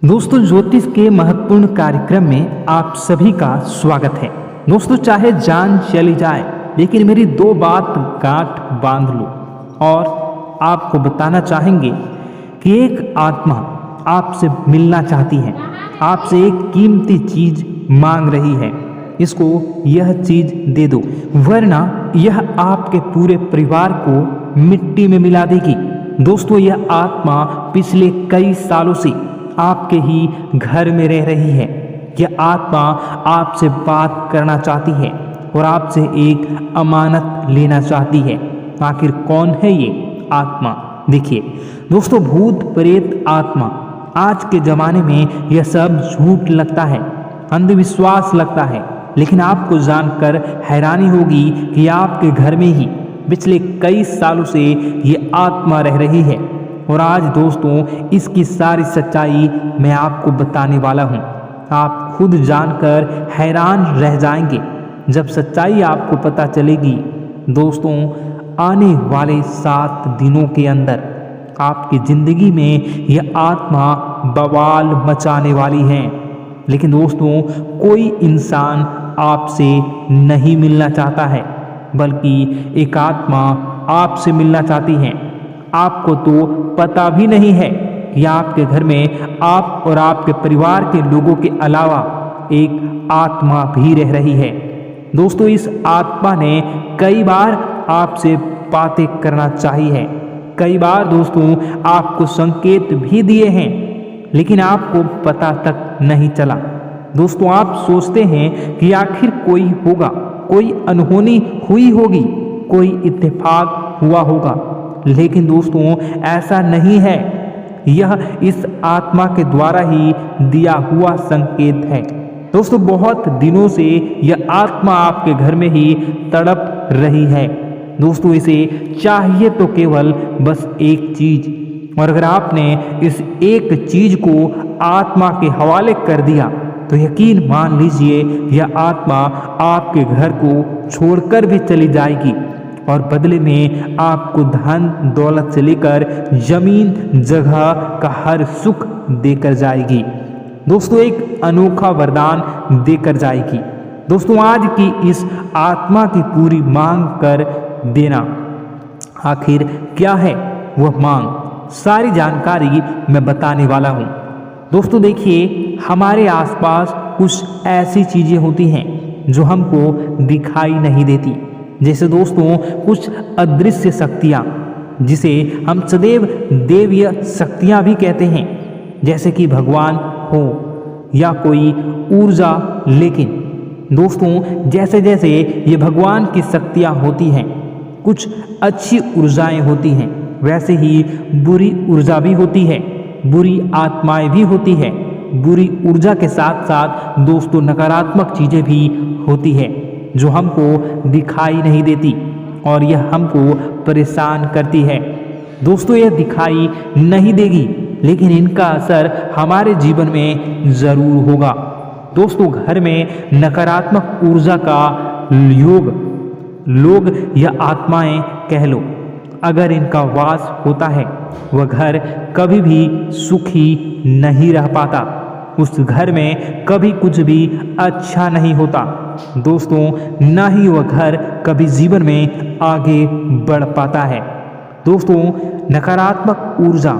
दोस्तों, ज्योतिष के महत्वपूर्ण कार्यक्रम में आप सभी का स्वागत है। दोस्तों, चाहे जान चली जाए लेकिन मेरी दो बात गांठ बांध लो। और आपको बताना चाहेंगे कि एक आत्मा आपसे मिलना चाहती है, आपसे एक कीमती चीज मांग रही है। इसको यह चीज दे दो, वरना यह आपके पूरे परिवार को मिट्टी में मिला देगी। दोस्तों, यह आत्मा पिछले कई सालों से आपके ही घर में रह रही है। यह आत्मा आपसे बात करना चाहती है और आपसे एक अमानत लेना चाहती है। आखिर कौन है ये आत्मा? देखिए दोस्तों, भूत प्रेत आत्मा, आज के ज़माने में यह सब झूठ लगता है, अंधविश्वास लगता है, लेकिन आपको जानकर हैरानी होगी कि आपके घर में ही पिछले कई सालों से ये आत्मा रह रही है। और आज दोस्तों, इसकी सारी सच्चाई मैं आपको बताने वाला हूँ। आप खुद जानकर हैरान रह जाएंगे जब सच्चाई आपको पता चलेगी। दोस्तों, आने वाले 7 दिनों के अंदर आपकी ज़िंदगी में यह आत्मा बवाल मचाने वाली है। लेकिन दोस्तों, कोई इंसान आपसे नहीं मिलना चाहता है, बल्कि एक आत्मा आपसे मिलना चाहती है। आपको तो पता भी नहीं है कि आपके घर में आप और आपके परिवार के लोगों के अलावा एक आत्मा भी रह रही है। दोस्तों, इस आत्मा ने कई बार आपसे बातें करना चाही है, कई बार दोस्तों आपको संकेत भी दिए हैं, लेकिन आपको पता तक नहीं चला। दोस्तों, आप सोचते हैं कि आखिर कोई होगा, कोई अनहोनी हुई होगी, कोई इत्तेफाक हुआ होगा, लेकिन दोस्तों ऐसा नहीं है। यह इस आत्मा के द्वारा ही दिया हुआ संकेत है। दोस्तों, बहुत दिनों से यह आत्मा आपके घर में ही तड़प रही है। दोस्तों, इसे चाहिए तो केवल बस एक चीज, और अगर आपने इस एक चीज को आत्मा के हवाले कर दिया तो यकीन मान लीजिए यह आत्मा आपके घर को छोड़कर भी चली जाएगी और बदले में आपको धन दौलत से लेकर जमीन जगह का हर सुख देकर जाएगी। दोस्तों, एक अनोखा वरदान देकर जाएगी। दोस्तों, आज की इस आत्मा की पूरी मांग कर देना। आखिर क्या है वह मांग? सारी जानकारी मैं बताने वाला हूँ। दोस्तों देखिए, हमारे आसपास कुछ ऐसी चीज़ें होती हैं जो हमको दिखाई नहीं देती, जैसे दोस्तों कुछ अदृश्य शक्तियाँ, जिसे हम सदैव देवीय शक्तियाँ भी कहते हैं, जैसे कि भगवान हो या कोई ऊर्जा। लेकिन दोस्तों, जैसे जैसे ये भगवान की शक्तियाँ होती हैं, कुछ अच्छी ऊर्जाएं होती हैं, वैसे ही बुरी ऊर्जा भी होती है, बुरी आत्माएं भी होती है। बुरी ऊर्जा के साथ साथ दोस्तों नकारात्मक चीज़ें भी होती है जो हमको दिखाई नहीं देती और यह हमको परेशान करती है। दोस्तों, यह दिखाई नहीं देगी, लेकिन इनका असर हमारे जीवन में ज़रूर होगा। दोस्तों, घर में नकारात्मक ऊर्जा का योग, लोग या आत्माएं कह लो, अगर इनका वास होता है, वह घर कभी भी सुखी नहीं रह पाता। उस घर में कभी कुछ भी अच्छा नहीं होता। दोस्तों, ना ही वह घर कभी जीवन में आगे बढ़ पाता है। दोस्तों, नकारात्मक ऊर्जा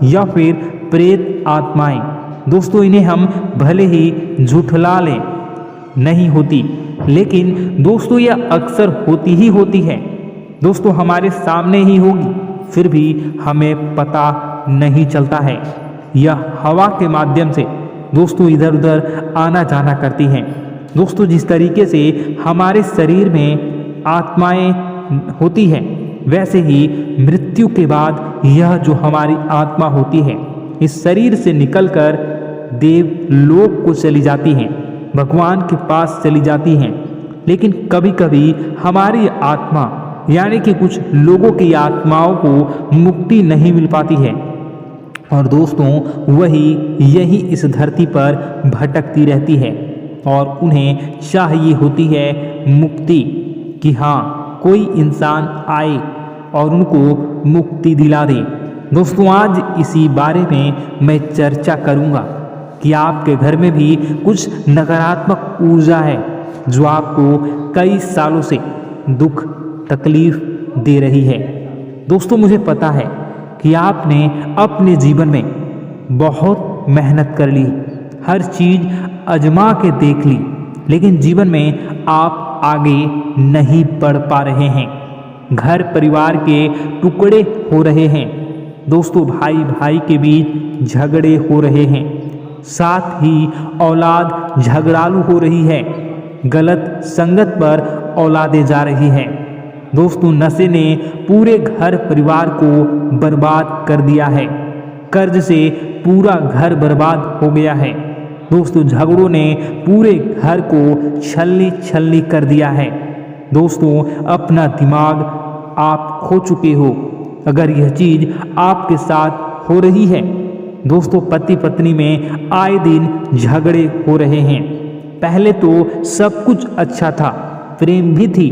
या फिर प्रेत आत्माएं, दोस्तों इन्हें हम भले ही झुठला लें, नहीं होती, लेकिन दोस्तों यह अक्सर होती ही होती है। दोस्तों, हमारे सामने ही होगी, फिर भी हमें पता नहीं चलता है। यह हवा के माध्यम से दोस्तों इधर उधर आना जाना करती हैं। दोस्तों, जिस तरीके से हमारे शरीर में आत्माएं होती हैं, वैसे ही मृत्यु के बाद यह जो हमारी आत्मा होती है, इस शरीर से निकलकर देवलोक को चली जाती हैं, भगवान के पास चली जाती हैं। लेकिन कभी कभी हमारी आत्मा यानी कि कुछ लोगों की आत्माओं को मुक्ति नहीं मिल पाती है, और दोस्तों यही इस धरती पर भटकती रहती है और उन्हें चाहिए होती है मुक्ति, कि हाँ कोई इंसान आए और उनको मुक्ति दिला दे। दोस्तों, आज इसी बारे में मैं चर्चा करूँगा कि आपके घर में भी कुछ नकारात्मक ऊर्जा है जो आपको कई सालों से दुख तकलीफ दे रही है। दोस्तों, मुझे पता है कि आपने अपने जीवन में बहुत मेहनत कर ली, हर चीज़ आजमा के देख ली, लेकिन जीवन में आप आगे नहीं बढ़ पा रहे हैं। घर परिवार के टुकड़े हो रहे हैं। दोस्तों, भाई भाई के बीच झगड़े हो रहे हैं, साथ ही औलाद झगड़ालू हो रही है। गलत संगत पर औलादें जा रही हैं। दोस्तों, नशे ने पूरे घर परिवार को बर्बाद कर दिया है। कर्ज से पूरा घर बर्बाद हो गया है। दोस्तों, झगड़ों ने पूरे घर को छलनी छलनी कर दिया है। दोस्तों, अपना दिमाग आप खो चुके हो अगर यह चीज़ आपके साथ हो रही है। दोस्तों, पति पत्नी में आए दिन झगड़े हो रहे हैं। पहले तो सब कुछ अच्छा था, प्रेम भी थी,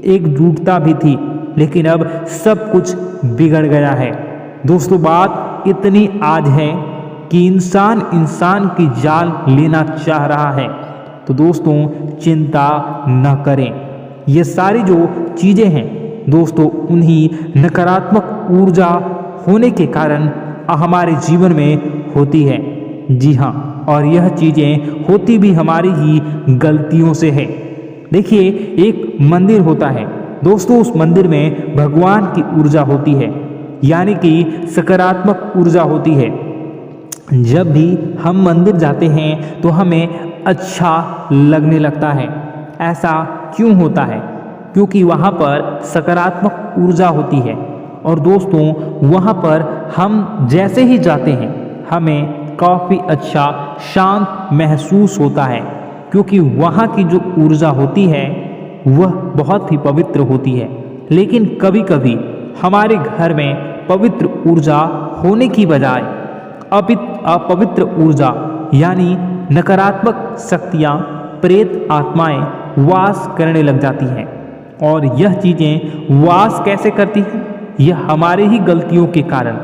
एकजुटता भी थी, लेकिन अब सब कुछ बिगड़ गया है। दोस्तों, बात इतनी आज है कि इंसान इंसान की जान लेना चाह रहा है। तो दोस्तों, चिंता न करें। ये सारी जो चीज़ें हैं दोस्तों, उन्हीं नकारात्मक ऊर्जा होने के कारण हमारे जीवन में होती है। जी हाँ, और यह चीज़ें होती भी हमारी ही गलतियों से है। देखिए, एक मंदिर होता है दोस्तों, उस मंदिर में भगवान की ऊर्जा होती है, यानी कि सकारात्मक ऊर्जा होती है। जब भी हम मंदिर जाते हैं तो हमें अच्छा लगने लगता है। ऐसा क्यों होता है? क्योंकि वहाँ पर सकारात्मक ऊर्जा होती है। और दोस्तों, वहाँ पर हम जैसे ही जाते हैं हमें काफ़ी अच्छा शांत महसूस होता है, क्योंकि वहाँ की जो ऊर्जा होती है वह बहुत ही पवित्र होती है। लेकिन कभी कभी हमारे घर में पवित्र ऊर्जा होने की बजाय अपवित्र ऊर्जा यानी नकारात्मक शक्तियाँ, प्रेत आत्माएं वास करने लग जाती हैं। और यह चीज़ें वास कैसे करती हैं? यह हमारे ही गलतियों के कारण।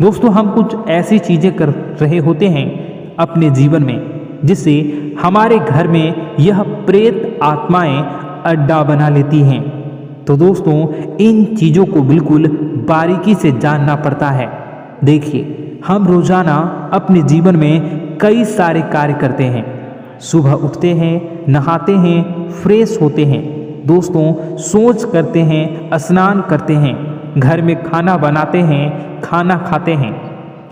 दोस्तों, हम कुछ ऐसी चीज़ें कर रहे होते हैं अपने जीवन में जिससे हमारे घर में यह प्रेत आत्माएं अड्डा बना लेती हैं। तो दोस्तों, इन चीज़ों को बिल्कुल बारीकी से जानना पड़ता है। देखिए, हम रोज़ाना अपने जीवन में कई सारे कार्य करते हैं। सुबह उठते हैं, नहाते हैं, फ्रेश होते हैं। दोस्तों, सोच करते हैं, स्नान करते हैं, घर में खाना बनाते हैं, खाना खाते हैं,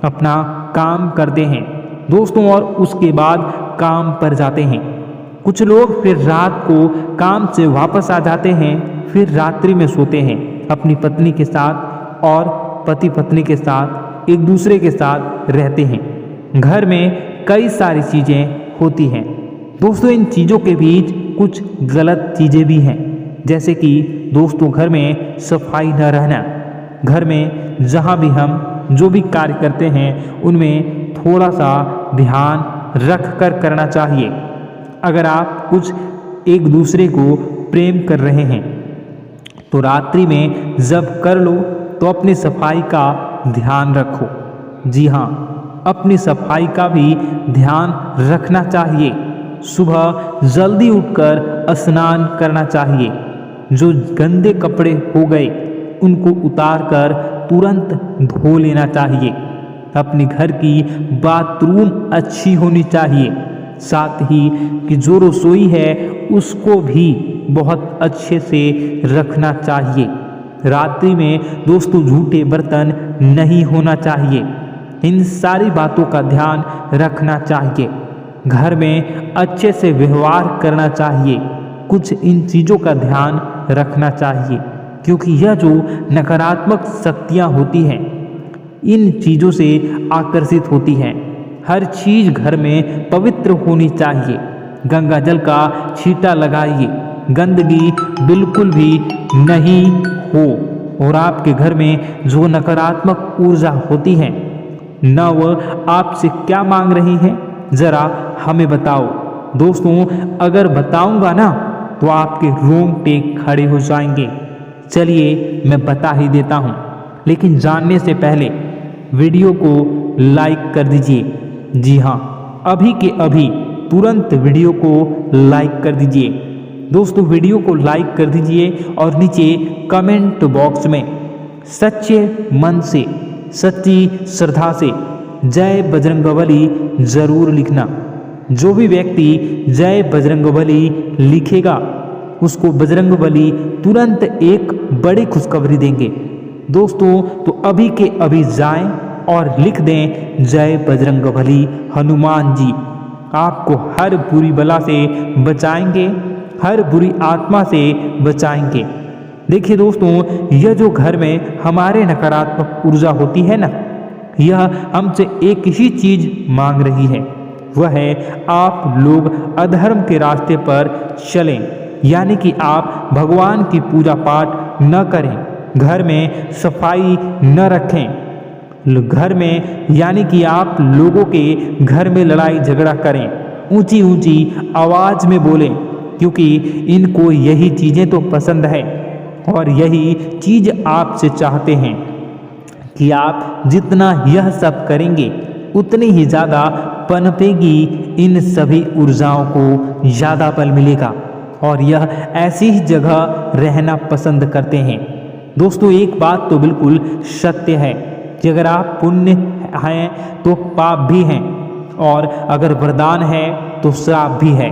अपना काम करते हैं दोस्तों, और उसके बाद काम पर जाते हैं। कुछ लोग फिर रात को काम से वापस आ जाते हैं, फिर रात्रि में सोते हैं अपनी पत्नी के साथ, और पति पत्नी के साथ एक दूसरे के साथ रहते हैं। घर में कई सारी चीज़ें होती हैं दोस्तों। इन चीज़ों के बीच कुछ गलत चीज़ें भी हैं, जैसे कि दोस्तों, घर में सफाई न रहना। घर में जहाँ भी हम जो भी कार्य करते हैं उनमें थोड़ा सा ध्यान रख कर करना चाहिए। अगर आप कुछ एक दूसरे को प्रेम कर रहे हैं तो रात्रि में जब कर लो तो अपनी सफाई का ध्यान रखो। जी हाँ, अपनी सफाई का भी ध्यान रखना चाहिए। सुबह जल्दी उठकर स्नान करना चाहिए। जो गंदे कपड़े हो गए उनको उतार कर तुरंत धो लेना चाहिए। अपने घर की बाथरूम अच्छी होनी चाहिए। साथ ही कि जो रसोई है उसको भी बहुत अच्छे से रखना चाहिए। रात्रि में दोस्तों, झूठे बर्तन नहीं होना चाहिए। इन सारी बातों का ध्यान रखना चाहिए। घर में अच्छे से व्यवहार करना चाहिए। कुछ इन चीज़ों का ध्यान रखना चाहिए, क्योंकि यह जो नकारात्मक शक्तियाँ होती हैं इन चीज़ों से आकर्षित होती हैं। हर चीज़ घर में पवित्र होनी चाहिए। गंगा जल का छींटा लगाइए, गंदगी बिल्कुल भी नहीं हो। और आपके घर में जो नकारात्मक ऊर्जा होती है न वह आपसे क्या मांग रही है, ज़रा हमें बताओ। दोस्तों, अगर बताऊंगा ना तो आपके रोंगटे खड़े हो जाएंगे। चलिए मैं बता ही देता हूँ, लेकिन जानने से पहले वीडियो को लाइक कर दीजिए। जी हाँ, अभी के अभी तुरंत वीडियो को लाइक कर दीजिए। दोस्तों वीडियो को लाइक कर दीजिए और नीचे कमेंट बॉक्स में सच्चे मन से, सच्ची श्रद्धा से जय बजरंगबली ज़रूर लिखना। जो भी व्यक्ति जय बजरंगबली लिखेगा उसको बजरंगबली तुरंत एक बड़ी खुशखबरी देंगे। दोस्तों तो अभी के अभी जाएं और लिख दें जय बजरंगबली हनुमान जी। आपको हर बुरी बला से बचाएंगे, हर बुरी आत्मा से बचाएंगे। देखिए दोस्तों, यह जो घर में हमारे नकारात्मक ऊर्जा होती है ना, यह हमसे एक ही चीज मांग रही है, वह है आप लोग अधर्म के रास्ते पर चलें, यानी कि आप भगवान की पूजा पाठ न करें, घर में सफाई न रखें, घर में यानी कि आप लोगों के घर में लड़ाई झगड़ा करें, ऊंची ऊंची आवाज में बोलें, क्योंकि इनको यही चीज़ें तो पसंद है और यही चीज़ आपसे चाहते हैं कि आप जितना यह सब करेंगे उतनी ही ज़्यादा पनपेगी इन सभी ऊर्जाओं को ज़्यादा बल मिलेगा और यह ऐसी ही जगह रहना पसंद करते हैं। दोस्तों एक बात तो बिल्कुल सत्य है कि अगर आप पुण्य हैं तो पाप भी हैं और अगर वरदान है तो श्राप भी है।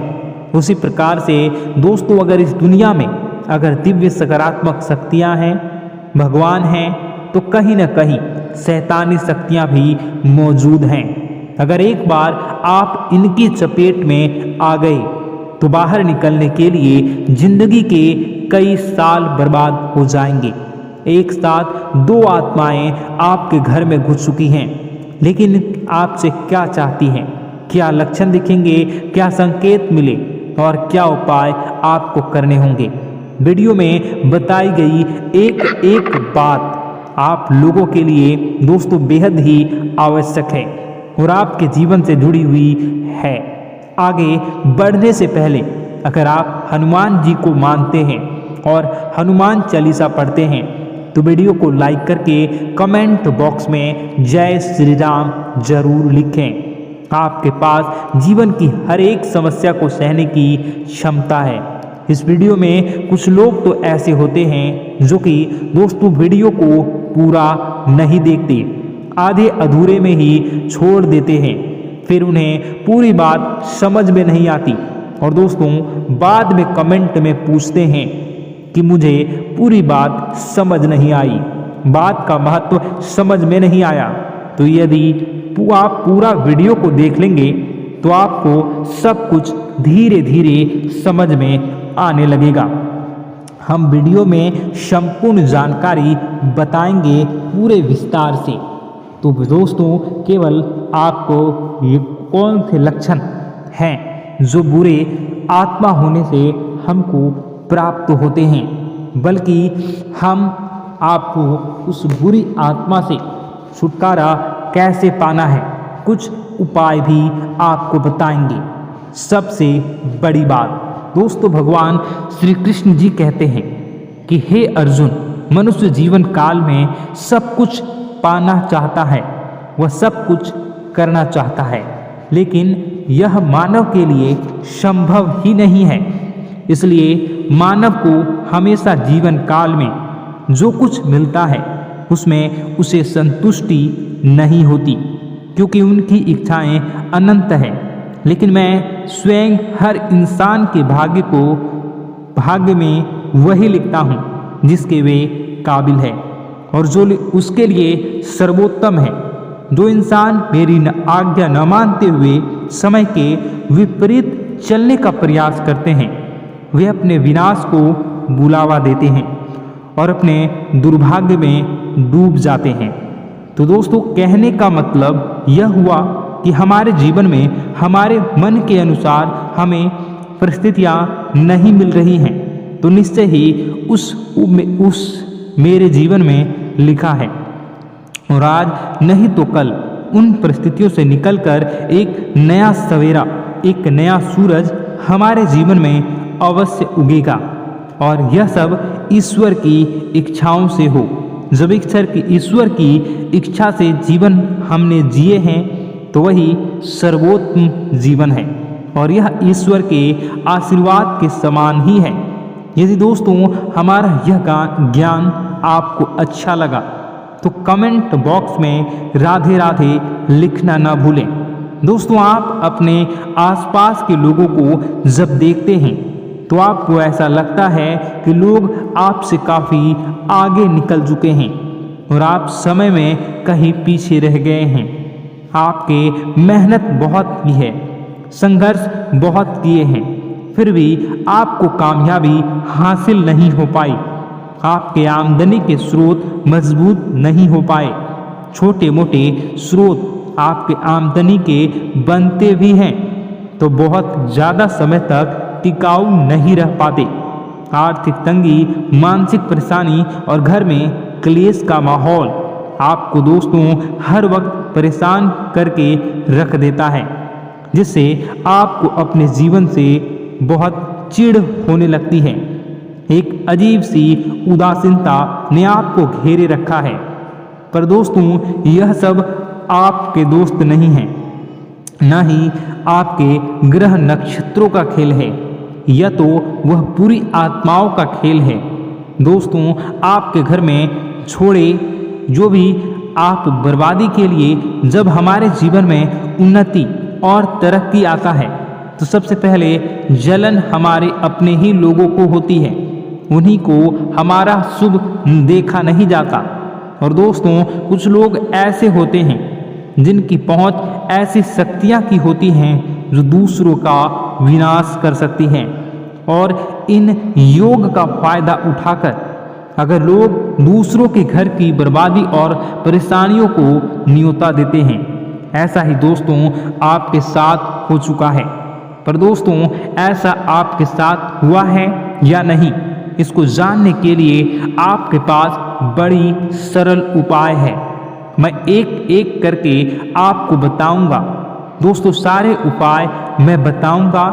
उसी प्रकार से दोस्तों अगर इस दुनिया में अगर दिव्य सकारात्मक शक्तियां हैं, भगवान हैं, तो कहीं ना कहीं शैतानी शक्तियां भी मौजूद हैं। अगर एक बार आप इनकी चपेट में आ गए तो बाहर निकलने के लिए जिंदगी के कई साल बर्बाद हो जाएंगे। एक साथ दो आत्माएं आपके घर में घुस चुकी हैं, लेकिन आपसे क्या चाहती हैं, क्या लक्षण दिखेंगे, क्या संकेत मिले और क्या उपाय आपको करने होंगे। वीडियो में बताई गई एक एक बात आप लोगों के लिए दोस्तों बेहद ही आवश्यक है और आपके जीवन से जुड़ी हुई है। आगे बढ़ने से पहले अगर आप हनुमान जी को मानते हैं और हनुमान चालीसा पढ़ते हैं तो वीडियो को लाइक करके कमेंट बॉक्स में जय श्री राम जरूर लिखें। आपके पास जीवन की हर एक समस्या को सहने की क्षमता है। इस वीडियो में कुछ लोग तो ऐसे होते हैं जो कि दोस्तों वीडियो को पूरा नहीं देखते, आधे अधूरे में ही छोड़ देते हैं, फिर उन्हें पूरी बात समझ में नहीं आती और दोस्तों बाद में कमेंट में पूछते हैं कि मुझे पूरी बात समझ नहीं आई, बात का महत्व समझ में नहीं आया। तो यदि आप पूरा वीडियो को देख लेंगे तो आपको सब कुछ धीरे धीरे समझ में आने लगेगा। हम वीडियो में संपूर्ण जानकारी बताएंगे पूरे विस्तार से। तो दोस्तों केवल आपको ये कौन से लक्षण हैं जो बुरे आत्मा होने से हमको प्राप्त होते हैं, बल्कि हम आपको उस बुरी आत्मा से छुटकारा कैसे पाना है, कुछ उपाय भी आपको बताएंगे। सबसे बड़ी बात दोस्तों, भगवान श्री कृष्ण जी कहते हैं कि हे अर्जुन, मनुष्य जीवन काल में सब कुछ पाना चाहता है, वह सब कुछ करना चाहता है, लेकिन यह मानव के लिए संभव ही नहीं है। इसलिए मानव को हमेशा जीवन काल में जो कुछ मिलता है उसमें उसे संतुष्टि नहीं होती, क्योंकि उनकी इच्छाएं अनंत हैं। लेकिन मैं स्वयं हर इंसान के भाग्य में वही लिखता हूँ जिसके वे काबिल है और जो उसके लिए सर्वोत्तम है। जो इंसान मेरी आज्ञा न मानते हुए समय के विपरीत चलने का प्रयास करते हैं, वे अपने विनाश को बुलावा देते हैं और अपने दुर्भाग्य में डूब जाते हैं। तो दोस्तों कहने का मतलब यह हुआ कि हमारे जीवन में हमारे मन के अनुसार हमें परिस्थितियां नहीं मिल रही हैं, तो निश्चय ही उस मेरे जीवन में लिखा है और आज नहीं तो कल उन परिस्थितियों से निकलकर एक नया सवेरा, एक नया सूरज हमारे जीवन में अवश्य उगेगा और यह सब ईश्वर की इच्छाओं से हो। जब ईश्वर की इच्छा से जीवन हमने जिए हैं तो वही सर्वोत्तम जीवन है और यह ईश्वर के आशीर्वाद के समान ही है। यदि दोस्तों हमारा यह ज्ञान आपको अच्छा लगा तो कमेंट बॉक्स में राधे राधे लिखना ना भूलें। दोस्तों आप अपने आसपास के लोगों को जब देखते हैं तो आपको ऐसा लगता है कि लोग आपसे काफ़ी आगे निकल चुके हैं और आप समय में कहीं पीछे रह गए हैं। आपके मेहनत बहुत की है, संघर्ष बहुत किए हैं, फिर भी आपको कामयाबी हासिल नहीं हो पाई। आपके आमदनी के स्रोत मजबूत नहीं हो पाए। छोटे मोटे स्रोत आपके आमदनी के बनते भी हैं तो बहुत ज़्यादा समय तक टिकाऊ नहीं रह पाते। आर्थिक तंगी, मानसिक परेशानी और घर में क्लेश का माहौल आपको दोस्तों हर वक्त परेशान करके रख देता है, जिससे आपको अपने जीवन से बहुत चिढ़ होने लगती है। एक अजीब सी उदासीनता ने आपको घेरे रखा है। पर दोस्तों यह सब आपके दोस्त नहीं हैं, न ही आपके ग्रह नक्षत्रों का खेल है, यह तो वह पूरी आत्माओं का खेल है। दोस्तों आपके घर में छोड़े जो भी आप बर्बादी के लिए जब हमारे जीवन में उन्नति और तरक्की आता है तो सबसे पहले जलन हमारे अपने ही लोगों को होती है। उन्हीं को हमारा शुभ देखा नहीं जाता। और दोस्तों कुछ लोग ऐसे होते हैं जिनकी पहुंच ऐसी शक्तियां की होती हैं जो दूसरों का विनाश कर सकती हैं और इन योग का फायदा उठाकर अगर लोग दूसरों के घर की बर्बादी और परेशानियों को न्योता देते हैं। ऐसा ही दोस्तों आपके साथ हो चुका है। पर दोस्तों ऐसा आपके साथ हुआ है या नहीं, इसको जानने के लिए आपके पास बड़ी सरल उपाय है। मैं एक एक करके आपको बताऊंगा। दोस्तों सारे उपाय मैं बताऊंगा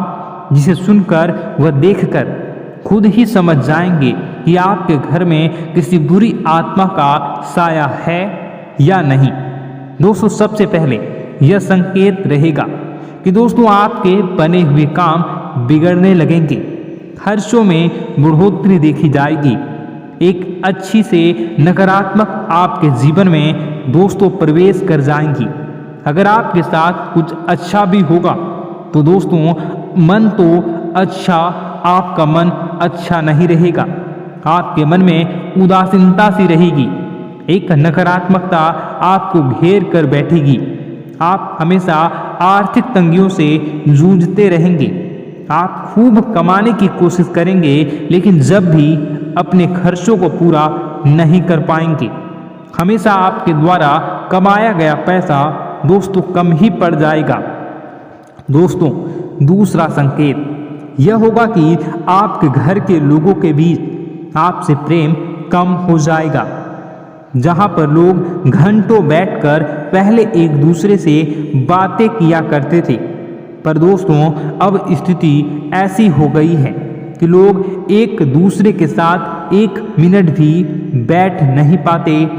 जिसे सुनकर व देखकर खुद ही समझ जाएंगे कि आपके घर में किसी बुरी आत्मा का साया है या नहीं। दोस्तों सबसे पहले यह संकेत रहेगा कि दोस्तों आपके बने हुए काम बिगड़ने लगेंगे, खर्चों में बढ़ोतरी देखी जाएगी, एक अच्छी से नकारात्मक आपके जीवन में दोस्तों प्रवेश कर जाएंगी। अगर आपके साथ कुछ अच्छा भी होगा तो दोस्तों मन तो अच्छा, आपका मन अच्छा नहीं रहेगा। आपके मन में उदासीनता सी रहेगी, एक नकारात्मकता आपको घेर कर बैठेगी। आप हमेशा आर्थिक तंगियों से जूझते रहेंगे। आप खूब कमाने की कोशिश करेंगे लेकिन जब भी अपने खर्चों को पूरा नहीं कर पाएंगे। हमेशा आपके द्वारा कमाया गया पैसा दोस्तों कम ही पड़ जाएगा। दोस्तों दूसरा संकेत यह होगा कि आपके घर के लोगों के बीच आपसे प्रेम कम हो जाएगा। जहां पर लोग घंटों बैठकर पहले एक दूसरे से बातें किया करते थे, पर दोस्तों अब स्थिति ऐसी हो गई है कि लोग एक दूसरे के साथ एक मिनट भी बैठ नहीं पाते।